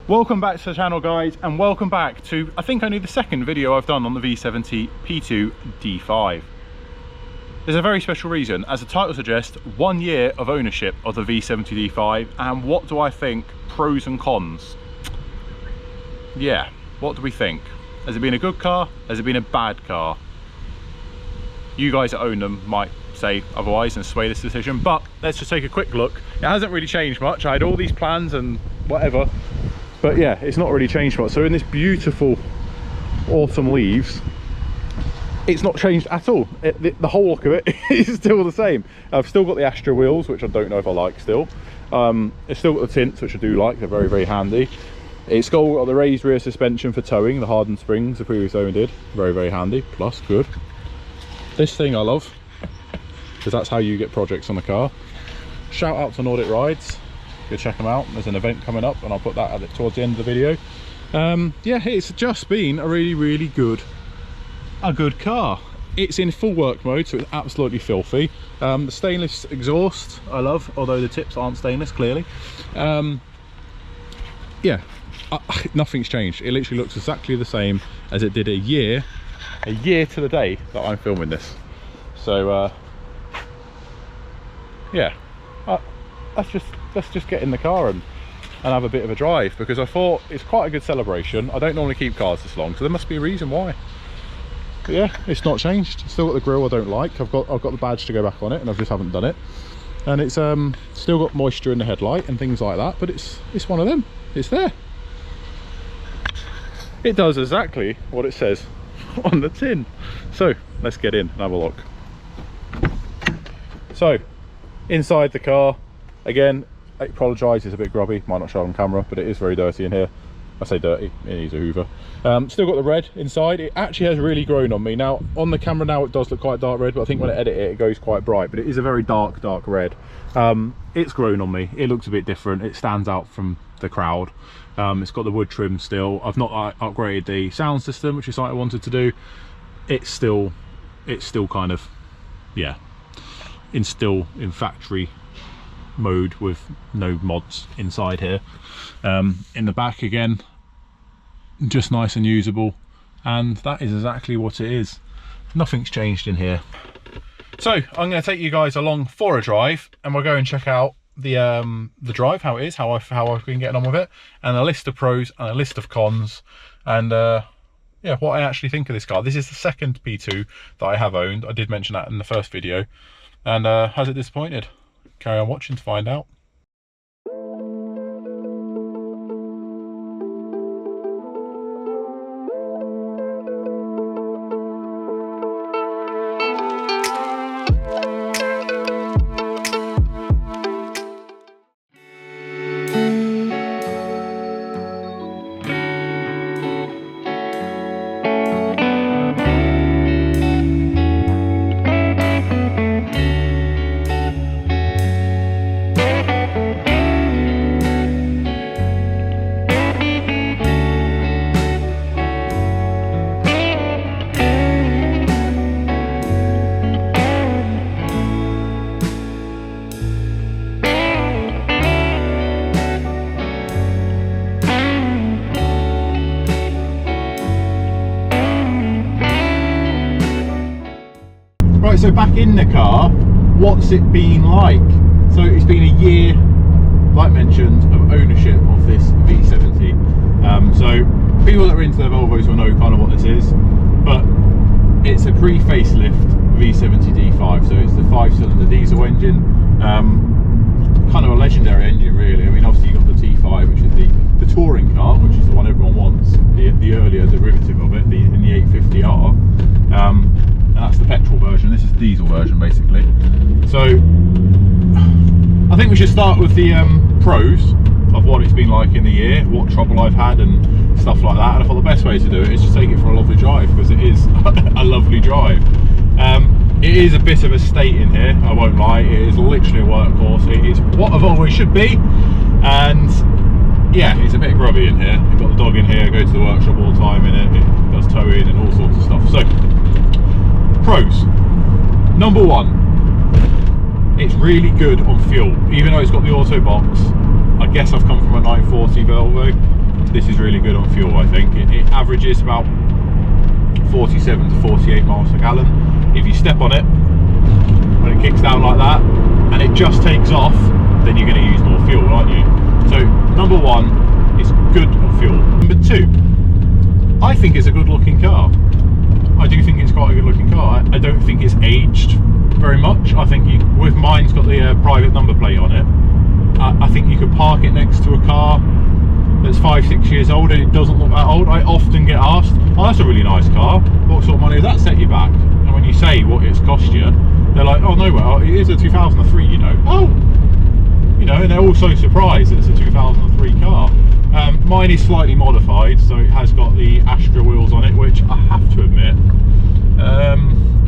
Welcome back to the channel, guys, and welcome back to, I think, only the second video I've done on the V70 D5. There's a very special reason. As the title suggests, 1 year of ownership of the V70 D5, and what do I think? Pros and cons. Yeah, what do we think? Has it been a good car? Has it been a bad car? You guys that own them might say otherwise and sway this decision, but let's just take a quick look. It hasn't really changed much. I had all these plans and whatever, but yeah, it's not really changed much. So in this beautiful autumn leaves, it's not changed at all. The whole look of it is still the same. I've still got the Astra wheels, which I don't know if I like still. It's still got the tints, which I do like. They're very, very handy. It's still got the raised rear suspension for towing, the hardened springs the previous owner did. Very, very handy, plus good. This thing I love, because that's how you get projects on the car. Shout out to Nordic Rides. Go check them out. There's an event coming up and I'll put that towards the end of the video. Yeah, it's just been a really good car. It's in full work mode, so it's absolutely filthy. The stainless exhaust I love, although the tips aren't stainless clearly. Yeah, nothing's changed. It literally looks exactly the same as it did a year to the day that I'm filming this. So yeah, let's just get in the car and have a bit of a drive, because I thought it's quite a good celebration. I don't normally keep cars this long, so there must be a reason why. But yeah, it's not changed. Still got the grille I don't like. I've got the badge to go back on it, and I just haven't done it. And it's still got moisture in the headlight and things like that, but it's one of them. It's there. It does exactly what it says on the tin. So let's get in and have a look. So inside the car, again, I apologise, it's a bit grubby, might not show on camera, but it is very dirty in here. I say dirty, it needs a hoover. Still got the red inside. It actually has really grown on me. Now on the camera now it does look quite dark red, but I think when I edit it, it goes quite bright, but it is a very dark red. It's grown on me. It looks a bit different. It stands out from the crowd. It's got the wood trim still. I've not upgraded the sound system, which is something I wanted to do. It's still kind of, yeah, still in factory mode with no mods inside here. In the back again, just nice and usable, and that is exactly what it is. Nothing's changed in here. So I'm going to take you guys along for a drive, and we'll go and check out the drive, how it is, how I've been getting on with it, and a list of pros and a list of cons, and yeah, what I actually think of this car. This is the second P2 that I have owned. I did mention that in the first video, and has it disappointed? Carry on watching to find out. Right, so back in the car, what's it been like? So it's been a year, like mentioned, of ownership of this V70. So people that are into their Volvos will know kind of what this is, but it's a pre-facelift V70 D5. So it's the 5-cylinder diesel engine, kind of a legendary engine really. I mean, obviously you've got the T5, which is the touring car, which is the one everyone wants, the earlier derivative of it, in the 850R. And that's the petrol version. This is the diesel version basically. So I think we should start with the pros of what it's been like in the year, what trouble I've had and stuff like that. And I thought the best way to do it is just take it for a lovely drive, because it is a lovely drive. It is a bit of a state in here, I won't lie. It is literally a workhorse. It is what a Volvo should be, and yeah, it's a bit grubby in here. You've got the dog in here, go to the workshop all the time in it. It does towing and all sorts of stuff. So pros. Number one, it's really good on fuel. Even though it's got the auto box, I guess I've come from a 940 Volvo, this is really good on fuel. I think it averages about 47 to 48 miles per gallon. If you step on it when it kicks down like that and it just takes off, then you're going to use more fuel, aren't you? So number one, it's good on fuel. Number two, I think it's a good looking car. I do think it's quite a good looking car. I don't think it's aged very much. I think with mine's got the private number plate on it, I think you could park it next to a car that's 5-6 years old and it doesn't look that old. I often get asked, oh, that's a really nice car, what sort of money does that set you back? And when you say what it's cost you, they're like, oh no, well, it is a 2003, you know. Oh, you know, and they're all so surprised that it's a 2003 car. Mine is slightly modified, so it has got the Astra wheels on it, which I have to admit,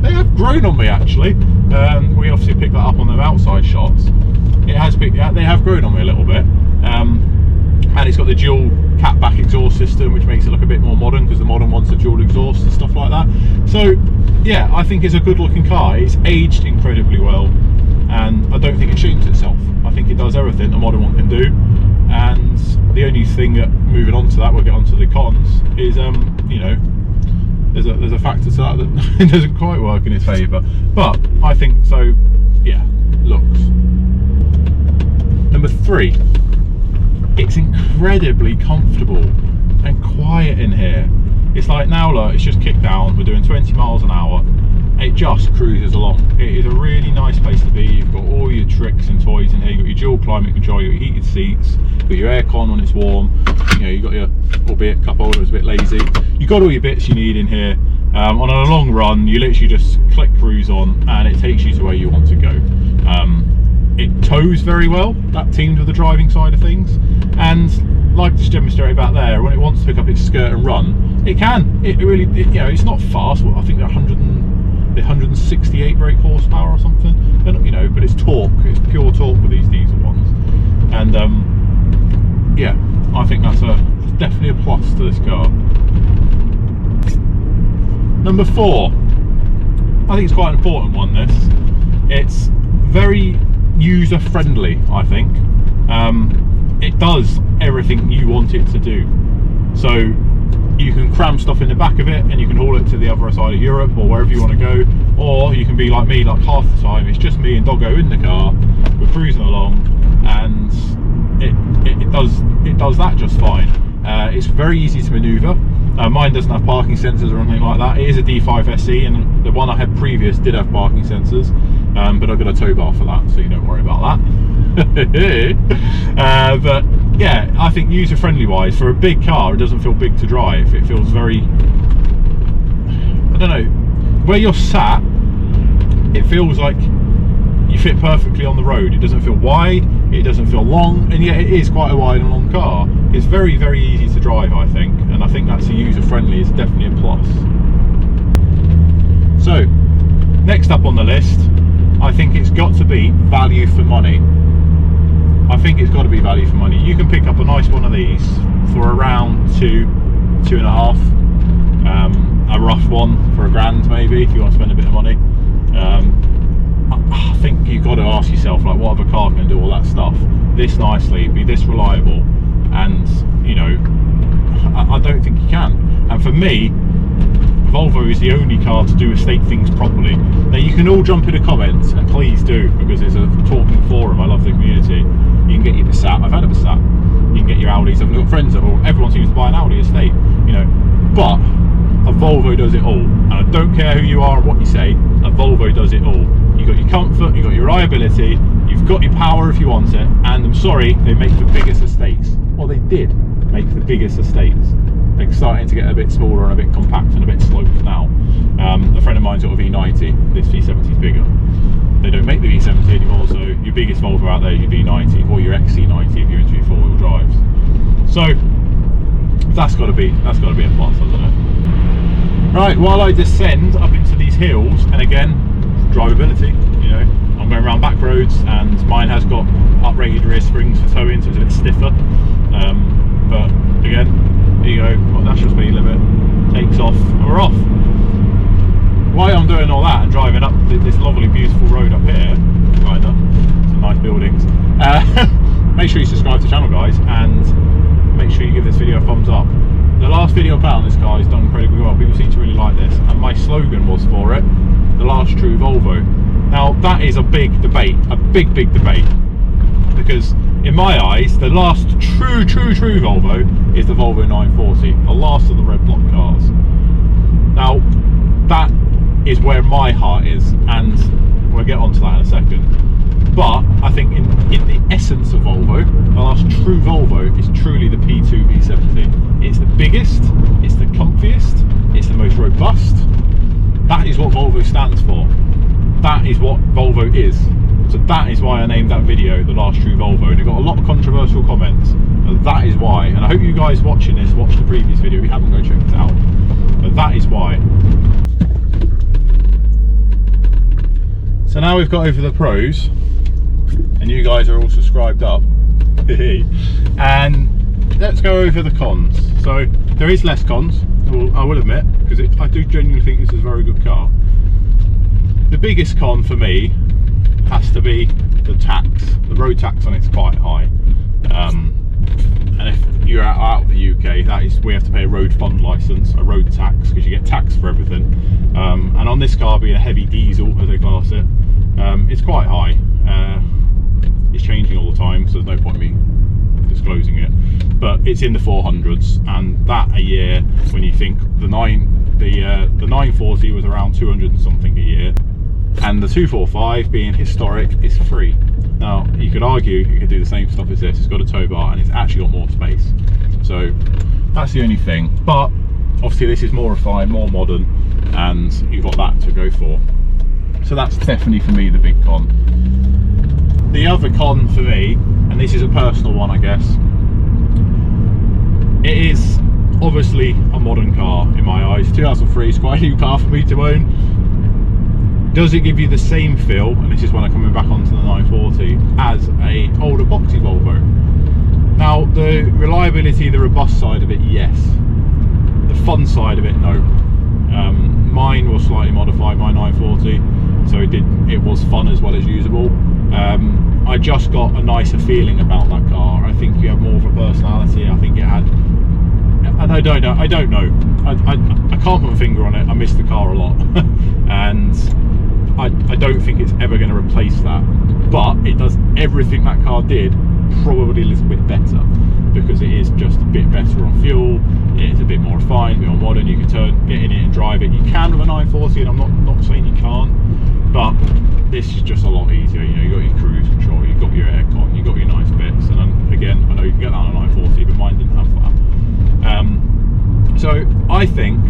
they have grown on me actually. We obviously picked that up on them outside shots. They have grown on me a little bit. And it's got the dual catback exhaust system, which makes it look a bit more modern, because the modern ones are dual exhaust and stuff like that. So yeah, I think it's a good looking car. It's aged incredibly well, and I don't think it shames itself. I think it does everything a modern one can do. And the only thing that, moving on to that, we'll get onto the cons, is you know, there's a factor to that that doesn't quite work in its favour. But I think so, yeah, looks. Number three, it's incredibly comfortable and quiet in here. It's like, now look, it's just kicked down, we're doing 20 miles an hour, it just cruises along. It is a really nice place to be. You've got all your tricks and toys in here. You've got your dual climate control, your heated seats, you've got your aircon when it's warm, you know, you've got your, albeit cup holder was a bit lazy, you've got all your bits you need in here. On a long run, you literally just click cruise on and it takes you to where you want to go. It tows very well, that teamed with the driving side of things, and like just demonstrated back there, when it wants to pick up its skirt and run, it can. It really, you know, it's not fast. I think they're 168 brake horsepower or something. And, you know, but it's torque. It's pure torque with these diesel ones, and yeah, I think that's definitely a plus to this car. Number four, I think it's quite an important one. It's very user friendly. I think it does everything you want it to do. So you can cram stuff in the back of it and you can haul it to the other side of Europe or wherever you want to go, or you can be like me, like half the time it's just me and Doggo in the car, we're cruising along, and it does that just fine. It's very easy to maneuver. Mine doesn't have parking sensors or anything like that. It is a D5 SE, and the one I had previous did have parking sensors, but I've got a tow bar for that, so you don't worry about that. But yeah, I think user friendly wise, for a big car, it doesn't feel big to drive. It feels very, I don't know, where you're sat, it feels like you fit perfectly on the road. It doesn't feel wide, it doesn't feel long, and yet it is quite a wide and long car. It's very, very easy to drive, I think, and I think that's a user friendly, it's definitely a plus. So next up on the list, I think it's got to be value for money. I think it's got to be value for money. You can pick up a nice one of these for around £2.5. A rough one for £1,000 maybe, if you want to spend a bit of money. I think you've got to ask yourself, like, what other car can do all that stuff this nicely, be this reliable, and you know, I don't think you can. And for me, Volvo is the only car to do estate things properly. Now you can all jump in the comments, and please do, because it's a talking forum. I love the community. You can get your Passat. I've had a Passat. You can get your Audis. I've got friends that everyone seems to buy an Audi estate, you know. But a Volvo does it all, and I don't care who you are or what you say. A Volvo does it all. You've got your comfort, you've got your reliability, you've got your power if you want it, and I'm sorry, they make the biggest estates. Well, they did make the biggest estates. They're starting to get a bit smaller and a bit compact and a bit sloped now. A friend of mine's got a V90, this V70 is bigger. They don't make the V70 anymore, so your biggest Volvo out there is your V90 or your XC90 if you're into 4-wheel drives. So that's got to be a plus, hasn't it? Right, while I descend up into these hills, and again, drivability, you know, I'm going around back roads, and mine has got uprated rear springs for towing, so it's a bit stiffer. But again, here you go, got national speed limit, takes off, and we're off. While I'm doing all that and driving up this lovely, beautiful road up here, kind of, some nice buildings, make sure you subscribe to the channel, guys, and make sure you give this video a thumbs last video I put on this car has done incredibly well. People seem to really like this, and my slogan was for it, the last true Volvo. Now that is a big debate, a big debate, because in my eyes the last true Volvo is the Volvo 940, the last of the red block cars. Now that is where my heart is, and we'll get onto that in a second. But I think in the essence of Volvo, the last true Volvo is truly the P2 V70. It's the biggest, it's the comfiest, it's the most robust. That is what Volvo stands for. That is what Volvo is. So that is why I named that video the last true Volvo, and it got a lot of controversial comments. But that is why, and I hope you guys watching this watch the previous video. If you haven't, go check it out. But that is why. So now we've got over the pros, and you guys are all subscribed up. And let's go over the cons. So there is less cons, I will admit, because I do genuinely think this is a very good car. The biggest con for me has to be the tax. The road tax on it's quite high. And if you're out of the UK, that is, we have to pay a road fund license, a road tax, because you get taxed for everything. And on this car being a heavy diesel, as they class it, it's quite high. It's changing all the time, so there's no point me disclosing it. But it's in the 400s, and that a year, when you think the 940 was around 200 and something a year, and the 245 being historic is free. Now you could argue you could do the same stuff as this. It's got a tow bar and it's actually got more space, so that's the only thing. But obviously this is more refined, more modern, and you've got that to go for. So that's definitely for me the big con. The other con for me, and this is a personal one I guess, it is obviously a modern car in my eyes. 2003 is quite a new car for me to own. Does it give you the same feel, and this is when I'm coming back onto the 940, as a older boxy Volvo? Now the reliability, the robust side of it, yes. The fun side of it, no. Mine was slightly modified, my 940, so it was fun as well as usable. I just got a nicer feeling about that car. I think you have more of a personality. I think it had, and I don't know. I can't put my finger on it. I miss the car a lot, and I don't think it's ever going to replace that. But it does everything that car did, probably a little bit better, because it is just a bit better on fuel. It's a bit more refined, a bit more modern. You can get in it and drive it. You can with a 940, and I'm not saying you can't, but this is just a lot easier. You know, you got your cruise control, you got your aircon, you got your nice bits, and then, again, I know you can get that on a 940, but mine didn't have that. So I think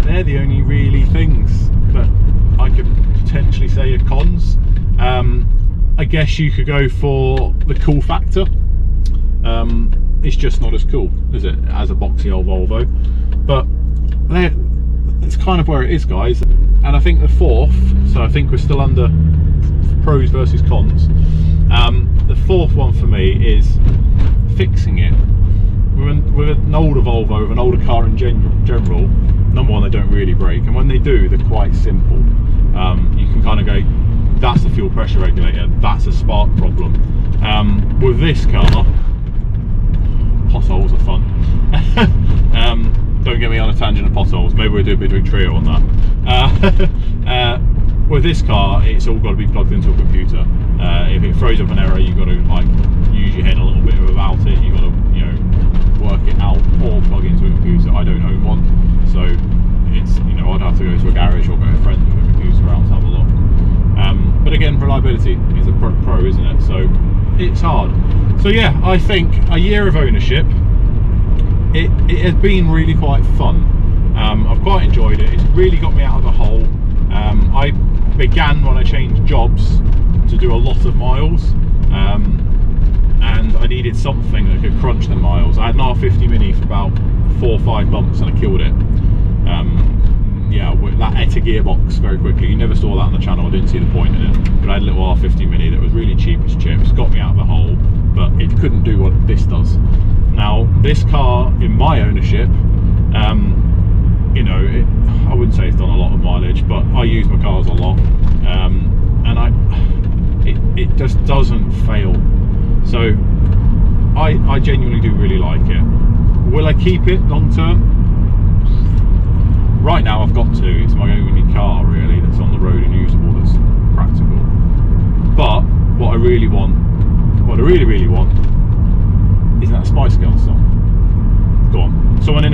they're the only really things that I could potentially say are cons. I guess you could go for the cool factor. It's just not as cool, is it, as a boxy old Volvo? But it's kind of where it is, guys. And I think the fourth, so I think we're still under pros versus cons. The fourth one for me is fixing it. With an older Volvo, with an older car in general, number one, they don't really break, and when they do, they're quite simple. You can kind of go, that's the fuel pressure regulator, that's a spark problem. With this car, potholes are fun. Don't get me on a tangent of potholes, maybe we'll do a bit of a trio on that. With this car, it's all got to be plugged into a computer. If it throws up an error, you've got to like use your head a little bit about it. You've got to, you know, work it out or plug into a computer. I don't own one, so it's, you know, I'd have to go to a garage or go to a friend with a computer around to have a look. But again, reliability is a pro, isn't it? So it's hard. So yeah, I think a year of ownership, it has been really quite fun. I've quite enjoyed it. It's really got me out of the hole. I began, when I changed jobs, to do a lot of miles, and I needed something that could crunch the miles. I had an R50 Mini for about 4 or 5 months and I killed it. Yeah, that ate a gearbox very quickly. You never saw that on the channel, I didn't see the point in it, but I had a little R50 Mini that was really cheap as chips, got me out of the hole, but it couldn't do what this does. Now this car in my ownership, you know, I wouldn't say it's done a lot of mileage, but I use my cars a lot, and it just doesn't fail. So I genuinely do really like it. Will I keep it long term? Right now I've got to. It's my only car really that's on the road and usable, that's practical. But what I really want, is that Spice Girls song. Go on. Someone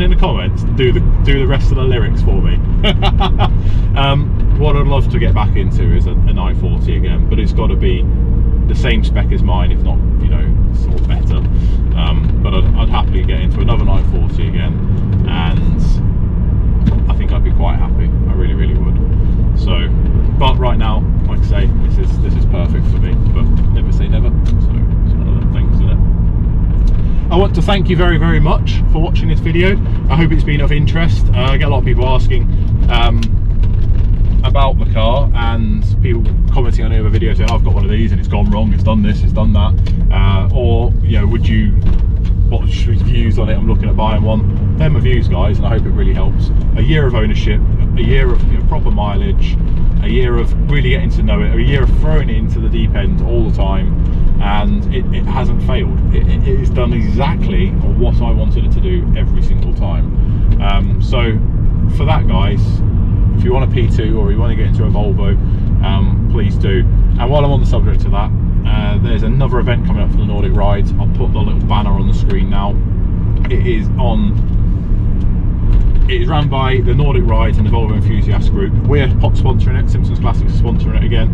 in the comments do the rest of the lyrics for me. What I'd love to get back into is an i40 again, but it's got to be the same spec as mine, if not, you know, sort of better. But I'd happily get into another i40 again, and I think I'd be quite happy. I really, really would. So, but right now, like I say, this is perfect for me. But never say never. So it's one of them things, isn't it? I want to thank you very, very much for watching this video. I hope it's been of interest. I get a lot of people asking about the car, and people commenting on the other videos saying, I've got one of these and it's gone wrong, it's done this, it's done that, or, you know, what's your views on it? I'm looking at buying one. They're my views, guys, and I hope it really helps. A year of ownership, a year of, you know, proper mileage, a year of really getting to know it, a year of throwing it into the deep end all the time, and it hasn't failed. It has done exactly what I wanted it to do every single time. So for that, guys, if you want a P2 or you want to get into a Volvo, please do. And while I'm on the subject of that, there's another event coming up for the Nordic Rides. I'll put the little banner on the screen now. It is run by the Nordic Rides and the Volvo Enthusiast Group. We're sponsoring it, Simpsons Classics are sponsoring it again.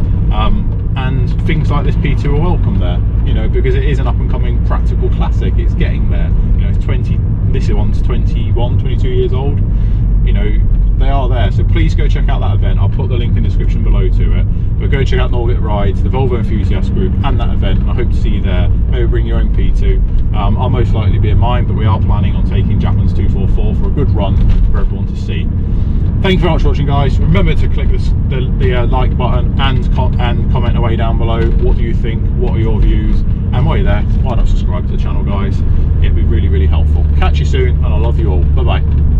And things like this P2 are welcome there, you know, because it is an up and coming practical classic. It's getting there, you know, this one's 21, 22 years old, you know, they are there. So please go check out that event. I'll put the link in the description below to it, but go check out Nordic Rides, the Volvo Enthusiast Group, and that event, and I hope to see you there. Maybe bring your own P2. I'll most likely be in mine, but we are planning on taking Jackman's 244 for a good run for everyone to see. Thank you very much for watching, guys. Remember to click the like button and comment away down below. What do you think? What are your views? And while you're there, why not subscribe to the channel, guys? It'd be really, really helpful. Catch you soon, and I love you all. Bye bye.